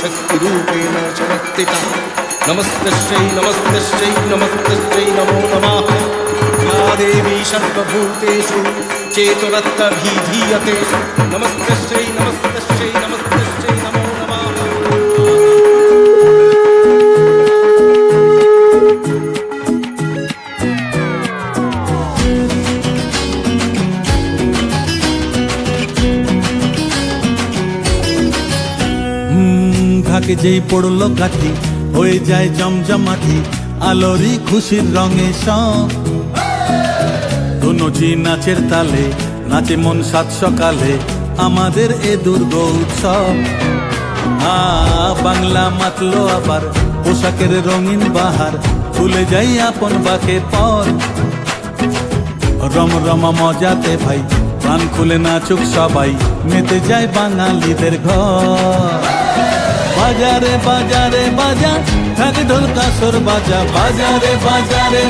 शक्तिरूपेण शक्तिता नमस्तस्यै नमस्तस्यै नमस्तस्यै नमो नमः या देवी सर्वभूतेषु चेतुरत्तभिधीयते नमस्तस्यै नमस्तस्यै नमस्तस्यै नमो नमः। ঢাকে যেই পড়লো কাঠি হয়ে যায় জমজমাটি আলোরি খুশির রঙে সব দুনজি নাচের তালে নাচে মন সাত সকালে আমাদের এ দুর্গ উৎসব। বাংলা মাতলো আবার পোশাকের রঙিন বাহার ভুলে যাই আপন বাকে পর রম রমা মজাতে ভাই প্রাণ খুলে নাচুক সবাই মেতে যায় বাঙালিদের ঘর। বাজারে বাজারে বাজা ঢাক ঢোল কাসর বাজা বাজারে বাজারে